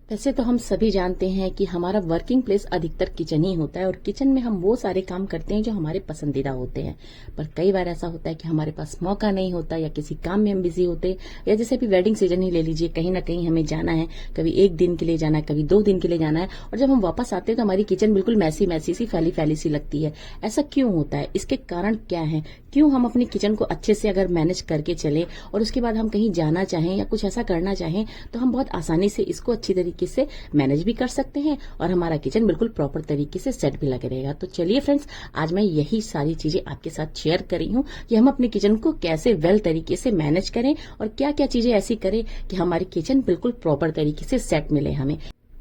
वैसे तो हम सभी जानते हैं कि हमारा वर्किंग प्लेस अधिकतर किचन ही होता है और किचन में हम वो सारे काम करते हैं जो हमारे पसंदीदा होते हैं। पर कई बार ऐसा होता है कि हमारे पास मौका नहीं होता या किसी काम में हम बिजी होते हैं, या जैसे अभी वेडिंग सीजन ही ले लीजिए, कहीं ना कहीं हमें जाना है, कभी एक दिन के लिए जाना है, कभी 2 दिन के लिए जाना है, और जब हम वापस आते हैं तो हमारी किचन बिल्कुल मैसी मैसी सी, फैली फैली सी लगती है। ऐसा क्यों होता है? इसके कारण क्या है? क्यों हम अपनी किचन को अच्छे से अगर मैनेज करके चले और उसके बाद हम कहीं जाना चाहें या कुछ ऐसा करना चाहें तो हम बहुत आसानी से इसको अच्छी तरीके से मैनेज भी कर सकते हैं और हमारा किचन बिल्कुल प्रॉपर तरीके से सेट भी लगे रहेगा। तो चलिए फ्रेंड्स, आज मैं यही सारी चीजें आपके साथ शेयर कर रही हूँ कि हम अपने किचन को कैसे वेल तरीके से मैनेज करें और क्या क्या चीजें ऐसी करें कि हमारी किचन बिल्कुल प्रॉपर तरीके से सेट मिले हमें।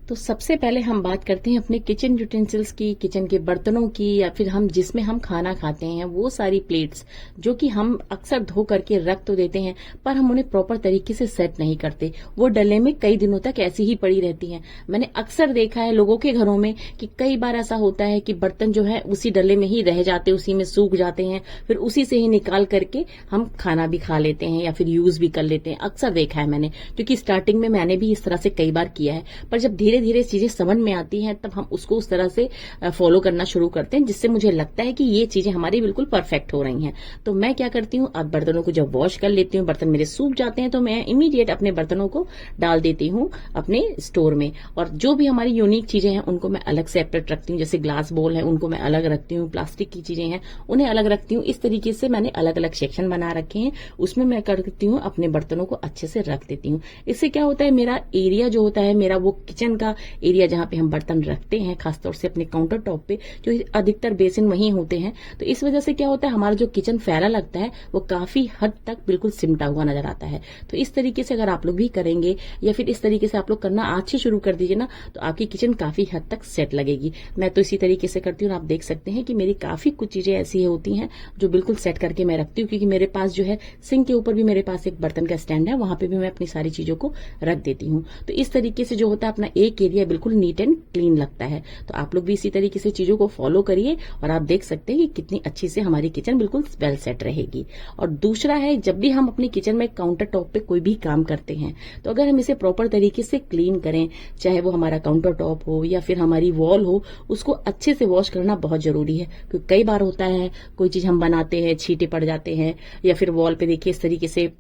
तो सबसे पहले हम बात करते हैं अपने किचन यूटेंसिल्स की, किचन के बर्तनों की, या फिर हम जिसमें हम खाना खाते हैं वो सारी प्लेट्स जो कि हम अक्सर धो करके रख तो देते हैं पर हम उन्हें प्रॉपर तरीके से सेट नहीं करते। वो डले में कई दिनों तक ऐसी ही पड़ी रहती हैं। मैंने अक्सर देखा है लोगों के घरों में कि कई बार ऐसा होता है कि बर्तन जो है उसी डले में ही रह जाते, उसी में सूख जाते हैं, फिर उसी से ही निकाल करके हम खाना भी खा लेते हैं या फिर यूज भी कर लेते हैं। अक्सर देखा है मैंने, क्योंकि स्टार्टिंग में मैंने भी इस तरह से कई बार किया है, पर जब धीरे धीरे चीजें समझ में आती हैं तब हम उसको उस तरह से फॉलो करना शुरू करते हैं, जिससे मुझे लगता है कि ये चीजें हमारी बिल्कुल परफेक्ट हो रही हैं। तो मैं क्या करती हूँ, अब बर्तनों को जब वॉश कर लेती हूँ, बर्तन मेरे सूख जाते हैं तो मैं इमीडिएट अपने बर्तनों को डाल देती हूँ अपने स्टोर में, और जो भी हमारी यूनिक चीजें हैं उनको मैं अलग सेपरेट रखती हूँ। जैसे ग्लास बोल है उनको मैं अलग रखती हूँ, प्लास्टिक की चीजें हैं उन्हें अलग रखती हूँ। इस तरीके से मैंने अलग अलग सेक्शन बना रखे हैं, उसमें मैं करती हूँ अपने बर्तनों को अच्छे से रख देती हूँ। इससे क्या होता है, मेरा एरिया जो होता है, मेरा वो किचन का एरिया जहां पे हम बर्तन रखते हैं, खासतौर से अपने काउंटर टॉप पे जो अधिकतर बेसिन वहीं होते हैं, तो इस वजह से क्या होता है, हमारा जो किचन फैला लगता है वो काफी हद तक बिल्कुल सिमटा हुआ नजर आता है। तो इस तरीके से अगर आप लोग भी करेंगे या फिर इस तरीके से आप लोग करना आज से शुरू कर दीजिए ना, तो आपकी किचन काफी हद तक सेट लगेगी। मैं तो इसी तरीके से करती हूँ। आप देख सकते हैं कि मेरी काफी कुछ चीजें ऐसी होती हैं जो बिल्कुल सेट करके मैं रखती हूँ, क्योंकि मेरे पास जो है सिंक के ऊपर भी मेरे पास एक बर्तन का स्टैंड है, वहां पे भी मैं अपनी सारी चीजों को रख देती हूँ। तो इस तरीके से जो होता है अपना एक एरिया बिल्कुल नीट एंड क्लीन लगता है। तो आप लोग भी इसी तरीके से चीजों को फॉलो करिए और आप देख सकते हैं कि कितनी अच्छी से हमारी किचन बिल्कुल वेल सेट रहेगी। और दूसरा है, जब भी हम अपनी किचन में काउंटर टॉप पे कोई भी काम करते हैं तो अगर हम इसे प्रॉपर तरीके से क्लीन करें, चाहे वो हमारा काउंटर टॉप हो या फिर हमारी वॉल हो, उसको अच्छे से वॉश करना बहुत जरूरी है। क्योंकि कई बार होता है कोई चीज हम बनाते हैं, छींटे पड़ जाते हैं, या फिर वॉल पे देखिए इस तरीके से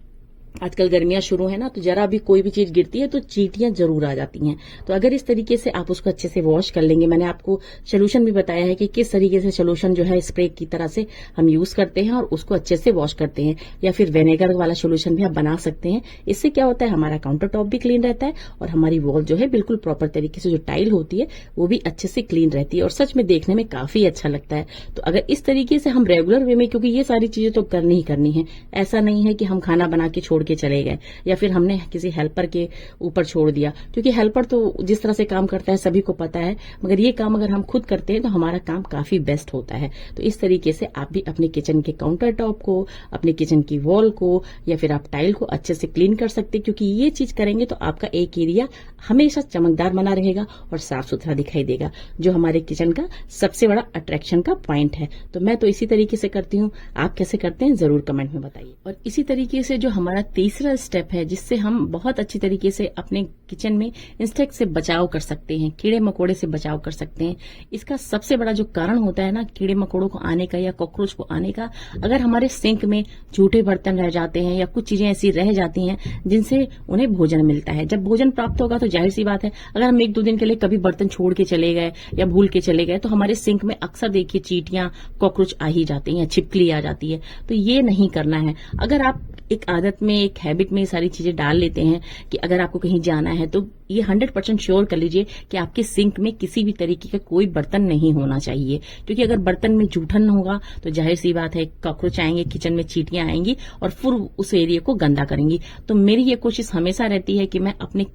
आजकल गर्मियां शुरू है ना, तो जरा भी कोई भी चीज गिरती है तो चींटियां जरूर आ जाती हैं। तो अगर इस तरीके से आप उसको अच्छे से वॉश कर लेंगे, मैंने आपको सोल्यूशन भी बताया है कि किस तरीके से सोल्यूशन जो है स्प्रे की तरह से हम यूज करते हैं और उसको अच्छे से वॉश करते हैं, या फिर विनेगर वाला सोल्यूशन भी आप बना सकते हैं। इससे क्या होता है, हमारा काउंटर टॉप भी क्लीन रहता है और हमारी वॉल जो है बिल्कुल प्रॉपर तरीके से जो टाइल होती है वो भी अच्छे से क्लीन रहती है और सच में देखने में काफी अच्छा लगता है। तो अगर इस तरीके से हम रेगुलर वे में, क्योंकि ये सारी चीजें तो करनी ही करनी है, ऐसा नहीं है कि हम खाना बना के छोड़ के चले गए या फिर हमने किसी हेल्पर के ऊपर छोड़ दिया, क्योंकि हेल्पर तो जिस तरह से काम करता है सभी को पता है, मगर ये काम अगर हम खुद करते हैं तो हमारा काम काफी बेस्ट होता है। तो इस तरीके से आप भी अपने किचन के काउंटर टॉप को, अपने किचन की वॉल को या फिर आप टाइल को अच्छे से क्लीन कर सकते हैं, क्योंकि ये चीज करेंगे तो आपका एक एरिया हमेशा चमकदार बना रहेगा और साफ सुथरा दिखाई देगा, जो हमारे किचन का सबसे बड़ा अट्रैक्शन का पॉइंट है। तो मैं तो इसी तरीके से करती हूँ, आप कैसे करते हैं जरूर कमेंट में बताइए। और इसी तरीके से जो हमारा तीसरा स्टेप है, जिससे हम बहुत अच्छी तरीके से अपने किचन में इंसेक्ट से बचाव कर सकते हैं, कीड़े मकोड़े से बचाव कर सकते हैं। इसका सबसे बड़ा जो कारण होता है ना कीड़े मकोड़ों को आने का या कॉकरोच को आने का, अगर हमारे सिंक में झूठे बर्तन रह जाते हैं या कुछ चीजें ऐसी रह जाती हैं जिनसे उन्हें भोजन मिलता है। जब भोजन प्राप्त होगा तो जाहिर सी बात है, अगर हम 1-2 दिन के लिए कभी बर्तन छोड़ के चले गए या भूल के चले गए तो हमारे सिंक में अक्सर देखिए चींटियां, कॉकरोच आ ही जाते हैं या छिपकली आ जाती है। तो ये नहीं करना है। अगर आप एक आदत में, एक हैबिट में सारी चीजें डाल लेते हैं कि अगर आपको कहीं जाना है तो ये 100% श्योर कर लीजिए कि आपके सिंक में किसी भी तरीके का कोई बर्तन नहीं होना चाहिए, क्योंकि अगर बर्तन में जूठन होगा तो जाहिर सी बात है कॉकरोच आएंगे, किचन में चींटियां आएंगी और फिर उस एरिया को गंदा करेंगी। तो मेरी ये कोशिश हमेशा रहती है कि मैं अपने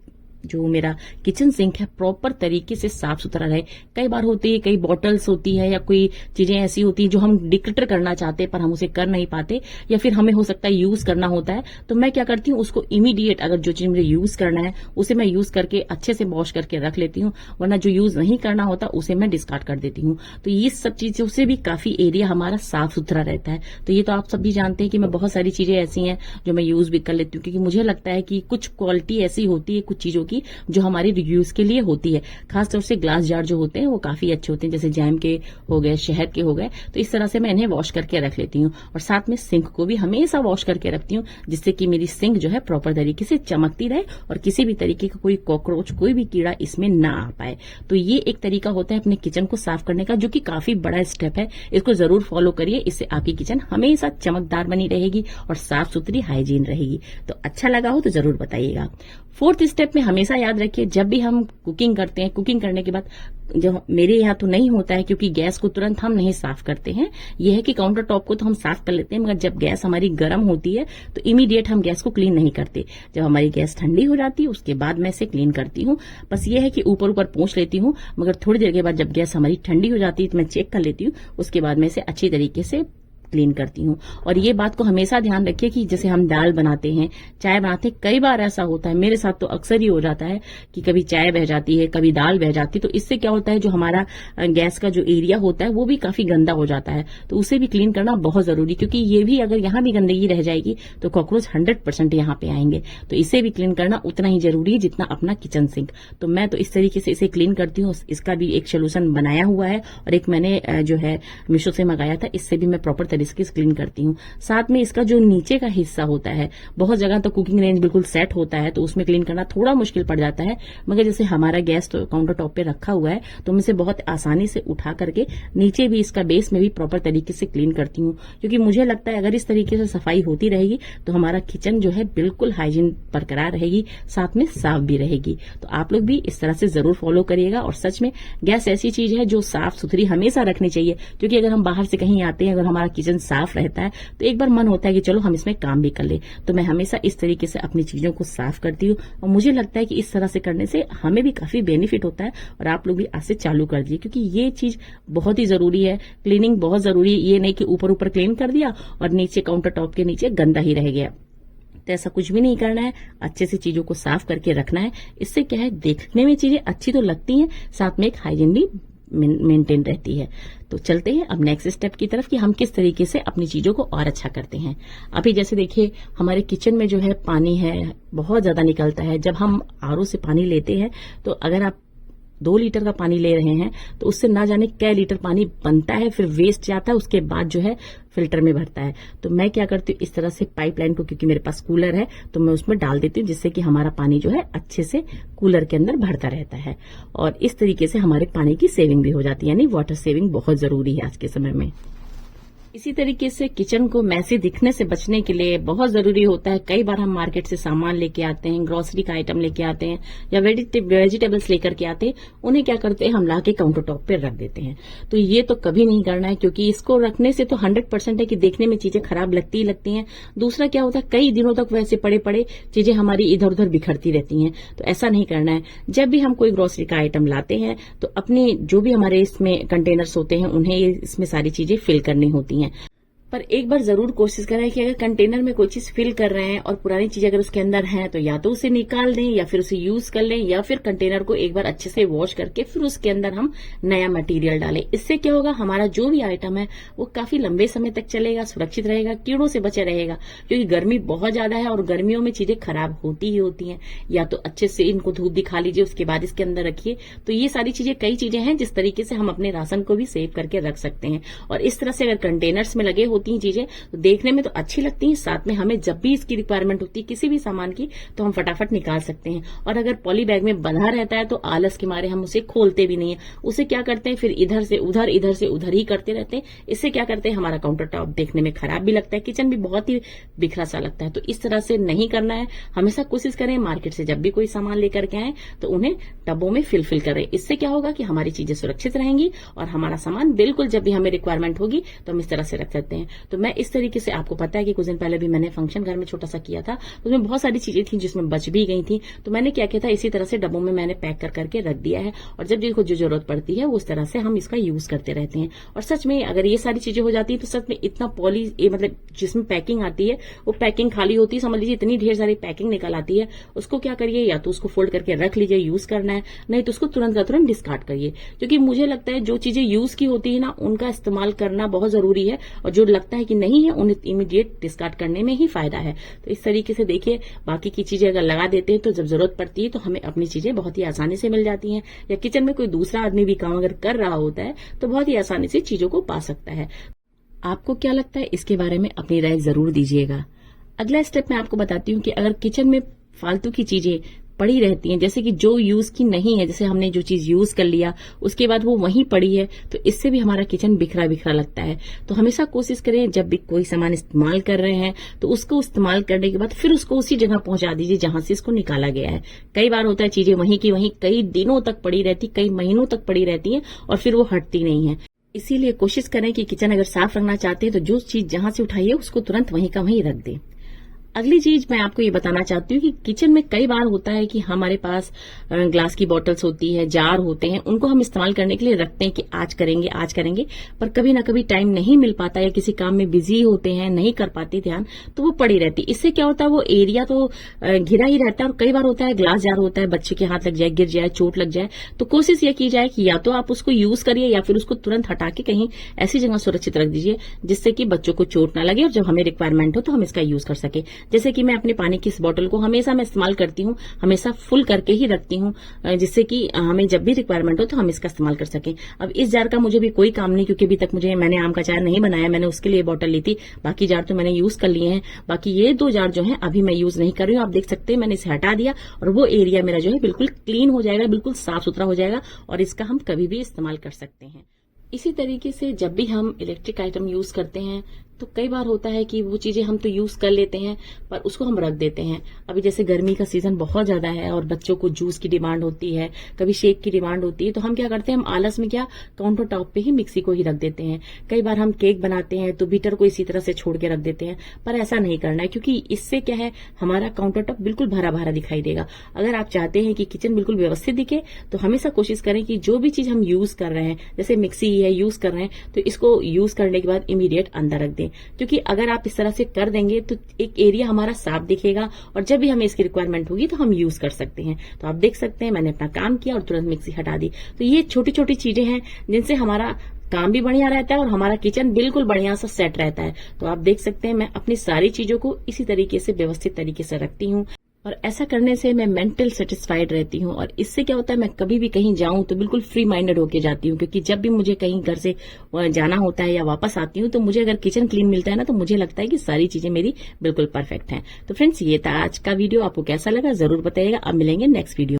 जो मेरा किचन सिंक है प्रॉपर तरीके से साफ सुथरा रहे। कई बार होती है, कई बॉटल्स होती है या कोई चीजें ऐसी होती है जो हम डिक्लटर करना चाहते हैं पर हम उसे कर नहीं पाते, या फिर हमें हो सकता है यूज करना होता है। तो मैं क्या करती हूँ, उसको इमीडिएट अगर जो चीज मुझे यूज करना है उसे मैं यूज करके अच्छे से वॉश करके रख लेती हूँ, वरना जो यूज नहीं करना होता उसे मैं डिस्कार्ड कर देती हूँ। तो ये सब चीजों से भी काफी एरिया हमारा साफ सुथरा रहता है। तो ये तो आप सब भी जानते हैं कि मैं बहुत सारी चीजें ऐसी हैं जो मैं यूज भी कर लेती हूँ, क्योंकि मुझे लगता है कि कुछ क्वालिटी ऐसी होती है कुछ चीजों की जो हमारी यूज के लिए होती है। खासतौर से ग्लास जार जो होते हैं वो काफी अच्छे होते हैं, जैसे जैम के हो गए, शहद के हो गए, तो इस तरह से मैं इन्हें वॉश करके रख लेती हूँ। और साथ में सिंक को भी हमेशा वॉश करके रखती हूँ, जिससे कि मेरी सिंक जो है प्रॉपर तरीके से चमकती रहे और किसी भी तरीके का कोई कॉकरोच, कोई भी कीड़ा इसमें ना आ पाए। तो ये एक तरीका होता है अपने किचन को साफ करने का, जो कि काफी बड़ा स्टेप है। इसको जरूर फॉलो करिए, इससे आपकी किचन हमेशा चमकदार बनी रहेगी और साफ सुथरी हाइजीन रहेगी। तो अच्छा लगा हो तो जरूर बताइएगा। फोर्थ स्टेप में हमेशा याद रखिए, जब भी हम कुकिंग करते हैं, कुकिंग करने के बाद जो मेरे यहाँ तो नहीं होता है क्योंकि गैस को तुरंत हम नहीं साफ करते हैं, यह है कि काउंटर टॉप को तो हम साफ कर लेते हैं, मगर जब गैस हमारी गर्म होती है तो इमीडिएट हम गैस को क्लीन नहीं करते। जब हमारी गैस ठंडी हो जाती है उसके बाद मैं इसे क्लीन करती हूँ। बस ये है कि ऊपर ऊपर पोंछ लेती हूँ, मगर थोड़ी देर के बाद जब गैस हमारी ठंडी हो जाती है तो मैं चेक कर लेती हूँ, उसके बाद मैं इसे अच्छी तरीके से क्लीन करती हूँ। और ये बात को हमेशा ध्यान रखिए कि जैसे हम दाल बनाते हैं, चाय बनाते हैं, कई बार ऐसा होता है, मेरे साथ तो अक्सर ही हो जाता है कि कभी चाय बह जाती है, कभी दाल बह जाती है। तो इससे क्या होता है, जो हमारा गैस का जो एरिया होता है वो भी काफी गंदा हो जाता है। तो उसे भी क्लीन करना बहुत जरूरी, क्योंकि ये भी अगर यहाँ भी गंदगी रह जाएगी तो कॉकरोच 100% यहाँ पे आएंगे। तो इसे भी क्लीन करना उतना ही जरूरी है जितना अपना किचन सिंक। तो मैं तो इस तरीके से इसे क्लीन करती हूँ। इसका भी एक सोल्यूशन बनाया हुआ है और एक मैंने जो है मीशो से मंगाया था, इससे भी मैं प्रॉपर तरीके से क्लीन करती हूँ। साथ में इसका जो नीचे का हिस्सा होता है, बहुत जगह तो कुकिंग रेंज बिल्कुल सेट होता है तो उसमें क्लीन करना थोड़ा मुश्किल पड़ जाता है, मगर जैसे हमारा गैस तो काउंटर टॉप पे रखा हुआ है तो मैं इसे बहुत आसानी से उठा करके नीचे भी इसका बेस में भी प्रॉपर तरीके से क्लीन करती हूँ। क्योंकि मुझे लगता है अगर इस तरीके से सफाई होती रहेगी तो हमारा किचन जो है बिल्कुल हाइजीन बरकरार रहेगी, साथ में साफ भी रहेगी। तो आप लोग भी इस तरह से जरूर फॉलो करिएगा। और सच में गैस ऐसी चीज है जो साफ सुथरी हमेशा रखनी चाहिए, क्योंकि अगर हम बाहर से कहीं आते हैं, अगर हमारा किचन साफ रहता है तो एक बार मन होता है कि चलो हम इसमें काम भी कर ले। तो मैं हमेशा इस तरीके से अपनी चीजों को साफ करती हूँ और मुझे लगता है कि इस तरह से करने से हमें भी काफी बेनिफिट होता है। और आप लोग भी आज से चालू कर दिए, क्योंकि ये चीज बहुत ही जरूरी है। क्लीनिंग बहुत जरूरी है, ये नहीं कि ऊपर ऊपर क्लीन कर दिया और नीचे काउंटर टॉप के नीचे गंदा ही रह गया। तो ऐसा कुछ भी नहीं करना है, अच्छे से चीजों को साफ करके रखना है। इससे क्या है, देखने में चीजें अच्छी तो लगती हैं, साथ में एक हाइजीन भी मेंटेन रहती है। तो चलते हैं अब नेक्स्ट स्टेप की तरफ कि हम किस तरीके से अपनी चीजों को और अच्छा करते हैं। अभी जैसे देखिए, हमारे किचन में जो है पानी है बहुत ज्यादा निकलता है। जब हम आरओ से पानी लेते हैं तो अगर आप 2 लीटर का पानी ले रहे हैं तो उससे ना जाने कै लीटर पानी बनता है, फिर वेस्ट जाता है, उसके बाद जो है फिल्टर में भरता है। तो मैं क्या करती हूँ, इस तरह से पाइपलाइन को, क्योंकि मेरे पास कूलर है तो मैं उसमें डाल देती हूँ, जिससे कि हमारा पानी जो है अच्छे से कूलर के अंदर भरता रहता है। और इस तरीके से हमारे पानी की सेविंग भी हो जाती है, यानी वाटर सेविंग बहुत जरूरी है आज के समय में। इसी तरीके से किचन को मैसी दिखने से बचने के लिए बहुत जरूरी होता है, कई बार हम मार्केट से सामान लेके आते हैं, ग्रोसरी का आइटम लेके आते हैं या वेजिटेबल्स लेकर के आते हैं, उन्हें क्या करते हैं, हम लाके काउंटर टॉप पे रख देते हैं। तो ये तो कभी नहीं करना है, क्योंकि इसको रखने से तो 100% है कि देखने में चीजें खराब लगती ही लगती हैं। दूसरा क्या होता है, कई दिनों तक वैसे पड़े पड़े चीजें हमारी इधर उधर बिखरती रहती हैं। तो ऐसा नहीं करना है। जब भी हम कोई ग्रोसरी का आइटम लाते हैं तो अपनी जो भी हमारे इसमें कंटेनर्स होते हैं उन्हें इसमें सारी चीजें फिल करनी होती हैं। पर एक बार जरूर कोशिश करें कि अगर कंटेनर में कोई चीज फिल कर रहे हैं और पुरानी चीज अगर उसके अंदर है तो या तो उसे निकाल दें या फिर उसे यूज कर लें, या फिर कंटेनर को एक बार अच्छे से वॉश करके फिर उसके अंदर हम नया मटेरियल डालें। इससे क्या होगा, हमारा जो भी आइटम है वो काफी लंबे समय तक चलेगा, सुरक्षित रहेगा, कीड़ों से बचे रहेगा। क्योंकि गर्मी बहुत ज्यादा है और गर्मियों में चीजें खराब होती ही होती हैं। या तो अच्छे से इनको धूप दिखा लीजिए, उसके बाद इसके अंदर रखिए। तो ये सारी चीजें, कई चीजें हैं जिस तरीके से हम अपने राशन को भी सेव करके रख सकते हैं। और इस तरह से अगर कंटेनर्स में लगे होती हैं चीजें तो देखने में तो अच्छी लगती हैं, साथ में हमें जब भी इसकी रिक्वायरमेंट होती है किसी भी सामान की तो हम फटाफट निकाल सकते हैं। और अगर पॉली बैग में बंधा रहता है तो आलस के मारे हम उसे खोलते भी नहीं है, उसे क्या करते हैं फिर इधर से उधर ही करते रहते हैं। इससे क्या करते हैं, हमारा काउंटर टॉप देखने में खराब भी लगता है, किचन भी बहुत ही बिखरा सा लगता है। तो इस तरह से नहीं करना है। हमेशा कोशिश करें मार्केट से जब भी कोई सामान लेकर के आए तो उन्हें टबों में फिल करें। इससे क्या होगा कि हमारी चीजें सुरक्षित रहेंगी और हमारा सामान बिल्कुल जब भी हमें रिक्वायरमेंट होगी तो हम इस तरह से रख सकते हैं। तो मैं इस तरीके से, आपको पता है कि कुछ दिन पहले भी मैंने फंक्शन घर में छोटा सा किया था, उसमें बहुत सारी चीजें थी जिसमें बच भी गई थी। तो मैंने क्या किया था, इसी तरह से डब्बों में मैंने पैक करके रख दिया है और जब जिसको जो जरूरत पड़ती है उस तरह से हम इसका यूज करते रहते हैं। और सच में अगर ये सारी चीजें हो जाती है तो सच में इतना मतलब जिसमें पैकिंग आती है वो पैकिंग खाली होती है, समझ लीजिए इतनी ढेर सारी पैकिंग निकल आती है। उसको क्या करिए, या तो उसको फोल्ड करके रख लीजिए, यूज करना है, नहीं तो उसको तुरंत का तुरंत डिस्कार्ड करिए। क्योंकि मुझे लगता है जो चीजें यूज की होती है ना उनका इस्तेमाल करना बहुत जरूरी है, और जो लगता है कि नहीं है, उन्हें इमीडिएट डिस्कार्ड करने में ही फायदा है। तो इस तरीके से देखिए, बाकी की चीजें अगर लगा देते हैं तो जब जरूरत पड़ती है तो हमें अपनी चीजें बहुत ही आसानी से मिल जाती हैं, या किचन में कोई दूसरा आदमी भी काम अगर कर रहा होता है तो बहुत ही आसानी से चीजों को पा सकता है। आपको क्या लगता है, इसके बारे में अपनी राय जरूर दीजिएगा। अगला स्टेप मैं आपको बताती हूँ कि अगर किचन में फालतू की चीजें पड़ी रहती हैं, जैसे कि जो यूज की नहीं है, जैसे हमने जो चीज यूज कर लिया उसके बाद वो वहीं पड़ी है, तो इससे भी हमारा किचन बिखरा बिखरा लगता है। तो हमेशा कोशिश करें जब भी कोई सामान इस्तेमाल कर रहे हैं तो उसको इस्तेमाल करने के बाद फिर उसको उसी जगह पहुंचा दीजिए जहां से इसको निकाला गया है। कई बार होता है चीजें वहीं की वहीं कई दिनों तक पड़ी रहती, कई महीनों तक पड़ी रहती हैं और फिर वो हटती नहीं है। इसीलिए कोशिश करें कि किचन अगर साफ रखना चाहते हैं तो जो चीज जहां से उठाइए उसको तुरंत वहीं का वहीं रख दें। अगली चीज मैं आपको ये बताना चाहती हूँ कि किचन में कई बार होता है कि हमारे पास ग्लास की बॉटल्स होती है, जार होते हैं, उनको हम इस्तेमाल करने के लिए रखते हैं कि आज करेंगे, पर कभी ना कभी टाइम नहीं मिल पाता या किसी काम में बिजी होते हैं, नहीं कर पाते ध्यान, तो वो पड़ी रहती। इससे क्या होता है, वो एरिया तो घिरा ही रहता है। और कई बार होता है ग्लास जार होता है, बच्चे के हाथ लग जाए, गिर जाए, चोट लग जाए, तो कोशिश ये की जाए कि या तो आप उसको यूज करिए या फिर उसको तुरंत हटा के कहीं ऐसी जगह सुरक्षित रख दीजिए जिससे कि बच्चों को चोट ना लगे और जब हमें रिक्वायरमेंट हो तो हम इसका यूज कर सके। जैसे कि मैं अपने पानी की इस बोतल को हमेशा मैं इस्तेमाल करती हूँ, हमेशा फुल करके ही रखती हूँ, जिससे कि हमें जब भी रिक्वायरमेंट हो तो हम इसका इस्तेमाल कर सकें। अब इस जार का मुझे भी कोई काम नहीं, क्योंकि अभी तक मैंने आम का चार नहीं बनाया, मैंने उसके लिए बोतल ली थी। बाकी जार तो मैंने यूज कर लिए हैं। बाकी ये 2 जार जो है अभी मैं यूज नहीं कर रही हूँ। आप देख सकते हैं मैंने इसे हटा दिया और वो एरिया मेरा जो है बिल्कुल क्लीन हो जाएगा, बिल्कुल साफ सुथरा हो जाएगा और इसका हम कभी भी इस्तेमाल कर सकते हैं। इसी तरीके से जब भी हम इलेक्ट्रिक आइटम यूज करते हैं तो कई बार होता है कि वो चीजें हम तो यूज कर लेते हैं पर उसको हम रख देते हैं। अभी जैसे गर्मी का सीजन बहुत ज्यादा है और बच्चों को जूस की डिमांड होती है, कभी शेक की डिमांड होती है, तो हम क्या करते हैं, हम आलस में क्या काउंटर टॉप पे ही मिक्सी को ही रख देते हैं। कई बार हम केक बनाते हैं तो बीटर को इसी तरह से छोड़ के रख देते हैं, पर ऐसा नहीं करना है, क्योंकि इससे क्या है, हमारा काउंटर टॉप बिल्कुल भरा भरा दिखाई देगा। अगर आप चाहते हैं कि किचन बिल्कुल व्यवस्थित दिखे तो हमेशा कोशिश करें कि जो भी चीज हम यूज कर रहे हैं, जैसे मिक्सी है यूज कर रहे हैं, तो इसको यूज करने के बाद इमीडिएट अंदर रख दें। क्योंकि अगर आप इस तरह से कर देंगे तो एक एरिया हमारा साफ दिखेगा और जब भी हमें इसकी रिक्वायरमेंट होगी तो हम यूज कर सकते हैं। तो आप देख सकते हैं मैंने अपना काम किया और तुरंत मिक्सी हटा दी। तो ये छोटी छोटी चीजें हैं जिनसे हमारा काम भी बढ़िया रहता है और हमारा किचन बिल्कुल बढ़िया सा सेट रहता है। तो आप देख सकते हैं मैं अपनी सारी चीजों को इसी तरीके से व्यवस्थित तरीके से रखती हूँ और ऐसा करने से मैं मेंटल सेटिस्फाइड रहती हूँ। और इससे क्या होता है, मैं कभी भी कहीं जाऊं तो बिल्कुल फ्री माइंडेड होके जाती हूँ, क्योंकि जब भी मुझे कहीं घर से जाना होता है या वापस आती हूँ तो मुझे अगर किचन क्लीन मिलता है ना, तो मुझे लगता है कि सारी चीजें मेरी बिल्कुल परफेक्ट हैं। तो फ्रेंड्स, ये था आज का वीडियो, आपको कैसा लगा जरूर बताइएगा। अब मिलेंगे नेक्स्ट वीडियो।